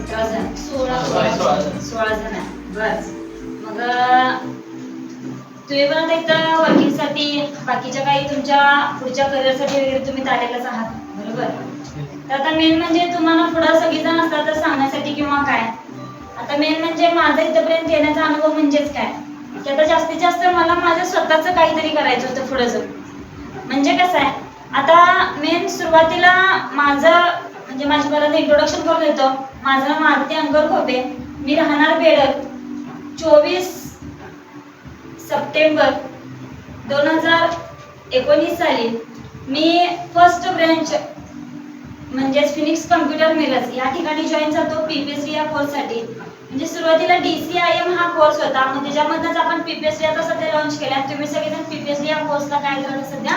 16 जण आहे. बस मग तुम्ही पण इथं वर्किंगसाठी बाकीच्या काही तुमच्या पुढच्या करिअरसाठी वगैरे तुम्ही आलेलाच आहात बरोबर. तर आता मेन म्हणजे तुम्हाला पुढं सगळेजण असतात तर सांगण्यासाठी किंवा काय. आता मेन म्हणजे माझा इथपर्यंत येण्याचा अनुभव म्हणजेच काय की आता जास्तीत जास्त मला माझं स्वतःचं काहीतरी करायचं होतं पुढं जाऊन. म्हणजे कसं आहे आता मेन सुरुवातीला माझं म्हणजे माझी मला इंट्रोडक्शन करून देतो. माझं नाव आरती अंकर खोपे. मी राहणार बेडक. 24 सप्टेंबर 2019 साली मी फर्स्ट ब्रँच म्हणजेच फिनिक्स कम्प्युटर मिरज या ठिकाणी जॉईन झालो पीपीएससी या कोर्ससाठी. म्हणजे सुरुवातीला DCIM हा कोर्स होता. मग त्याच्यामधनच आपण पीपीएससी आता सध्या लॉन्च केला. तुम्ही सगळेजण पीपीएससी या कोर्सला काय करायला सध्या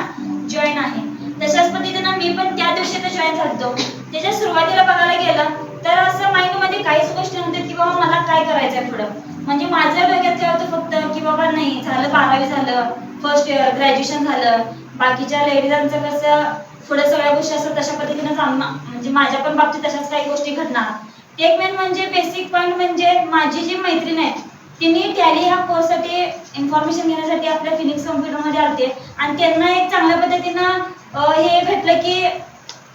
जॉईन आहे. तशाच पद्धतीने मी पण त्या दिवशी तर जॉईन झालो. त्याच्या सुरुवातीला बघायला गेलं तर असं माइंडमध्ये काहीच गोष्टी नव्हत्या की बाबा मला काय करायचंय पुढं. म्हणजे माझ्या डोक्यात काय होतं फक्त की बाबा नाही झालं 12वी झालं, फर्स्ट इयर ग्रॅज्युएशन झालं. बाकीच्या लेडीजांचं कसं पुढे सगळ्या गोष्टी असतात तशा पद्धतीने म्हणजे माझ्या पण बाबतीत तशाच काही गोष्टी घडणार. एक मेन म्हणजे बेसिक पॉईंट म्हणजे माझी जी मैत्रीण आहे तिने टॅली ह्या कोर्ससाठी इन्फॉर्मेशन घेण्यासाठी आपल्या फिनिक्स कम्प्युटरमध्ये आलते आणि त्यांना एक चांगल्या पद्धतीनं हे भेटलं की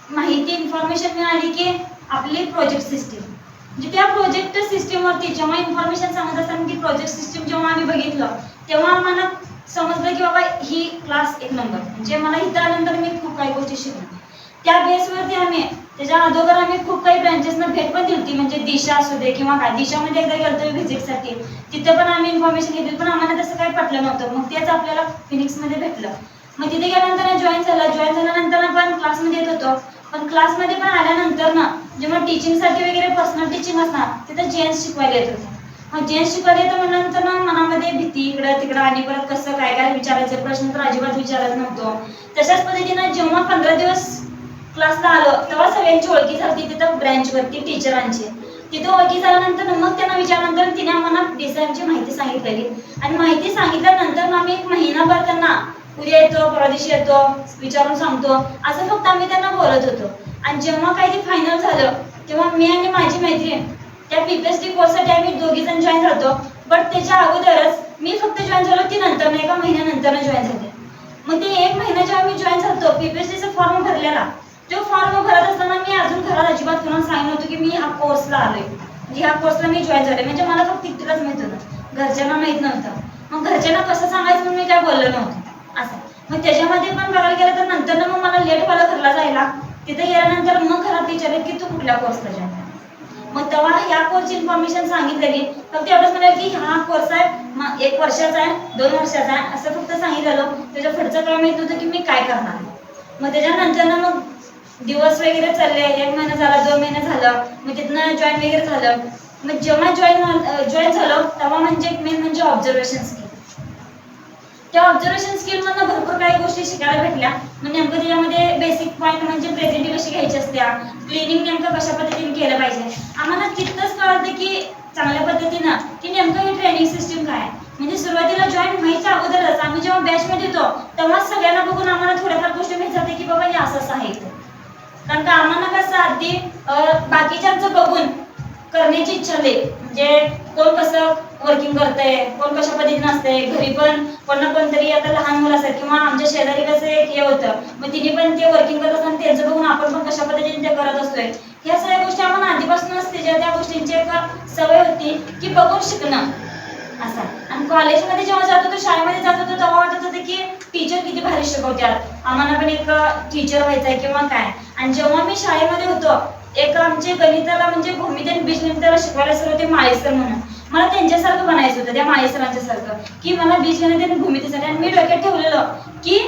माहिती इन्फॉर्मेशन मिळाली की आपली प्रोजेक्ट सिस्टीम म्हणजे त्या प्रोजेक्ट सिस्टीमवरती जेव्हा इन्फॉर्मेशन सांगत असताना की प्रोजेक्ट सिस्टीम जेव्हा आम्ही बघितलं तेव्हा आम्हाला समजलं की बाबा ही क्लास एक नंबर. म्हणजे मला इथं आल्यानंतर मी खूप काही गोष्टी शिकलो. त्या बेसवरती आम्ही त्याच्या अगोदर आम्ही खूप काही ब्रँचेसना भेट पण दिली म्हणजे दिशा असू दे किंवा काय. दिशामध्ये एकदा गेलो व्हिजिटसाठी तिथे पण आम्ही इन्फॉर्मेशन घेतली पण आम्हाला तसं काही पटलं नव्हतं. मग तेच आपल्याला फिनिक्समध्ये भेटलं. मग तिथे गेल्यानंतर जॉईन झाल्यानंतर पण क्लासमध्ये येत होतो. पण क्लासमध्ये पण आल्यानंतर ना जेव्हा टीचिंगसाठी वगैरे पर्सनल टीचिंग असणार तिथं जेन्ट्स शिकवायला येत होते. मग जेन्ट्स शिकवायला येतं म्हणल्यानंतर ना मनामध्ये भीती इकडं तिकडं आणि परत कसं काय काय विचारायचं प्रश्न तर अजिबात विचारत नव्हतो. तशाच पद्धतीनं जेव्हा 15 दिवस क्लासला आलो तेव्हा सगळ्यांची ओळखी झाली तिथं ब्रँचवरती टीचरांची. तिथं ओळखी झाल्यानंतर मग त्यांना विचारल्यानंतर तिने आम्हाला डिझाईनची माहिती सांगितलेली आणि माहिती सांगितल्यानंतर आम्ही एक महिनाभर त्यांना उद्या येतो परवा दिवशी येतो विचारून सांगतो असं फक्त आम्ही त्यांना बोलत होतो. आणि जेव्हा काही ते फायनल झालं तेव्हा मी आणि माझी मैत्रीण त्या पीपीएससी कोर्ससाठी आम्ही दोघी जण जॉईन झालो. बट त्याच्या अगोदरच मी फक्त जॉईन झालो ती नंतर एका महिन्यानंतर जॉईन झाले. मग ते एक महिना जेव्हा मी जॉईन झालो पीपीएससीचा फॉर्म भरलेला तो फॉर्म भरत असताना मी अजून घरात अजिबात कुणाला सांगितलं नव्हतं की मी ह्या कोर्सला आलोय म्हणजे ह्या कोर्सला मी जॉईन झाले. म्हणजे मला फक्त इतकंच माहित होतं घरच्यांना माहित नव्हतं. मग घरच्यांना कसं सांगायचं म्हणून मी काय बोललो नव्हतं असं. मग त्याच्यामध्ये पण बघायला गेलं तर नंतर मग मला लेट व्हायला घरला जायला. तिथे गेल्यानंतर मग घरात विचारले की तू कुठल्या कोर्सला जॉईन झाला. मग तेव्हा ह्या कोर्सची इन्फॉर्मेशन सांगितलेली फक्त एवढंच म्हणाल की हा कोर्स आहे 1 वर्षाचा आहे 2 वर्षाचा आहे असं फक्त सांगितलेलं. त्याच्या पुढचं काय माहित होतं की मी काय करणार. मग त्याच्यानंतर मग दिवस वगैरे चालले 1 महिना झाला 2 महिने झालं. मग तिथनं जॉईन वगैरे झालं. मग जेव्हा जॉईन झालो तेव्हा म्हणजे मेन म्हणजे ऑब्झर्वेशन स्किल. त्या ऑब्झर्वेशन स्किल मधनं भरपूर काही गोष्टी शिकायला भेटल्या. मग नेमकं त्याच्यामध्ये बेसिक पॉईंट म्हणजे प्रेझेंटी कशी घ्यायची असत्या क्लिनिंग नेमकं कशा पद्धतीने केलं पाहिजे. आम्हाला तिथंच कळतं की चांगल्या पद्धतीनं की नेमकं ही ट्रेनिंग सिस्टीम काय आहे. म्हणजे सुरुवातीला जॉईन व्हायच्या अगोदरच आम्ही जेव्हा बॅचमध्ये येतो तेव्हा सगळ्यांना बघून आम्हाला थोड्याफार गोष्टी माहित जाते की बाबा हे असं आहे. कारण का आम्हाला कसं अगदी बाकीच्यांचं बघून करण्याची इच्छा आहे. म्हणजे कोण कसं वर्किंग करतंय कोण कशा पद्धतीने असतंय घरी पण कोण ना कोणतरी आता लहान मुलं असतात किंवा आमच्या शेजारी कसं एक हे होतं मग तिने पण ते वर्किंग करत असताना त्यांचं बघून आपण पण कशा पद्धतीने ते करत असतोय. ह्या सगळ्या गोष्टी आम्हाला आधीपासूनच त्या गोष्टींची एक सवय होती की बघून शिकणं असं. आणि कॉलेजमध्ये जेव्हा जात होतो शाळेमध्ये जात होतो तेव्हा वाटत होतं की टीचर किती भारी शिकवतात आम्हाला पण एक टीचर व्हायचंय किंवा काय. आणि जेव्हा मी शाळेमध्ये होतो एक आमचे गणिताला म्हणजे भूमिती आणि बीजगणिताला शिकवायला सर होते माळे सर म्हणून. मला त्यांच्यासारखं बनायचं होतं त्या माळे सरांच्या सारखं की मला बीजगणित आणि भूमितीसाठी. आणि मी डोक्यात ठेवलेलं की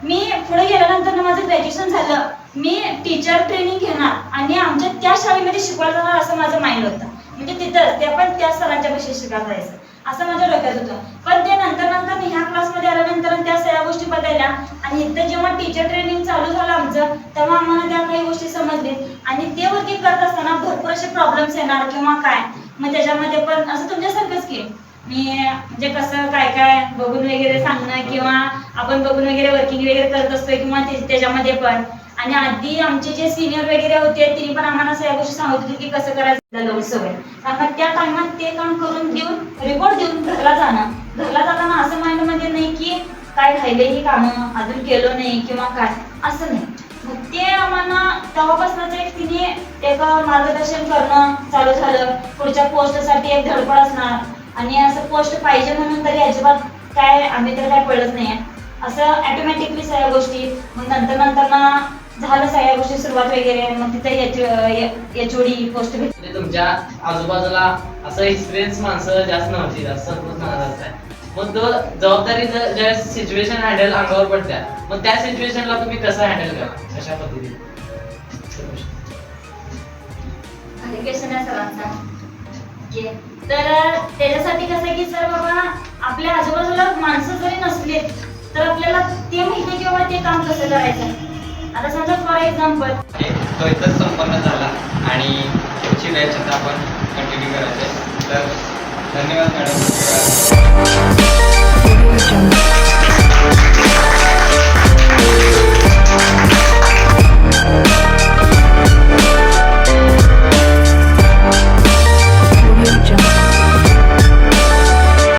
मी पुढे गेल्यानंतर माझं ग्रॅज्युएशन झालं मी टीचर ट्रेनिंग घेणार आणि आमच्या त्या शाळेमध्ये शिकवायला जाणार असं माझं माइंड होतं. म्हणजे तिथं ते पण त्या सरांच्या पाशी शिकायला जायचं असं माझ्या डोक्यात होतं. पण ते नंतर ह्या क्लासमध्ये आल्यानंतर त्या सगळ्या गोष्टी बदलल्या आणि इथं जेव्हा टीचर ट्रेनिंग चालू झालं आमचं तेव्हा आम्हाला त्या काही गोष्टी समजल्या. आणि ते वर्किंग करत असताना भरपूर असे प्रॉब्लेम्स येणार किंवा काय. मग त्याच्यामध्ये पण असं तुमच्यासारखंच की मी म्हणजे कसं काय काय बघून वगैरे सांगणं किंवा आपण बघून वगैरे वर्किंग वगैरे करत असतोय किंवा त्याच्यामध्ये पण. आणि आधी आमचे जे सिनियर वगैरे होते तिने पण आम्हाला सगळ्या गोष्टी सांगत होते की कसं करायचं लावून सवय. कारण त्या टायमात ते काम करून देऊन रिपोर्ट देऊन घरला जाताना असं माइंडमध्ये नाही की काय राहिले ही कामं अजून केलं नाही किंवा काय असं नाही. मग ते आम्हाला तेव्हापासूनच एक तिने एक मार्गदर्शन करणं चालू झालं. पुढच्या पोस्टसाठी एक धडपड असणार आणि असं पोस्ट पाहिजे म्हणून तरी अजिबात काय आम्ही तर काय पडलंच नाही असं ऑटोमॅटिकली सगळ्या गोष्टी. मग नंतर झालं सगळ्या गोष्टी सुरुवात वगैरे. मग तिथे HOD पोस्ट भेटली. तुमच्या आजूबाजूला असं एक्सपिरियन्स माणसं जास्त नव्हती, जास्त म्हणायचं आहे. मग तो जबाबदारी ज्या सिच्युएशन हँडल अंगावर पडत्या, मग त्या सिच्युएशनला तुम्ही कसं हँडल करा, अशा पद्धतीने? क्वेश्चन आहे सरांचा. तर त्याच्यासाठी कसं की सर बाबा आपल्या आजूबाजूला माणसं जरी नसले तर आपल्याला ते माहिती की बाबा ते काम कसं करायचं. आता समजा फॉर एक्झाम्पल तो इथंच संपन्न झाला आणि पुढची बॅच आता आपण कंटिन्यू करायचं आहे. तर धन्यवाद मॅडम.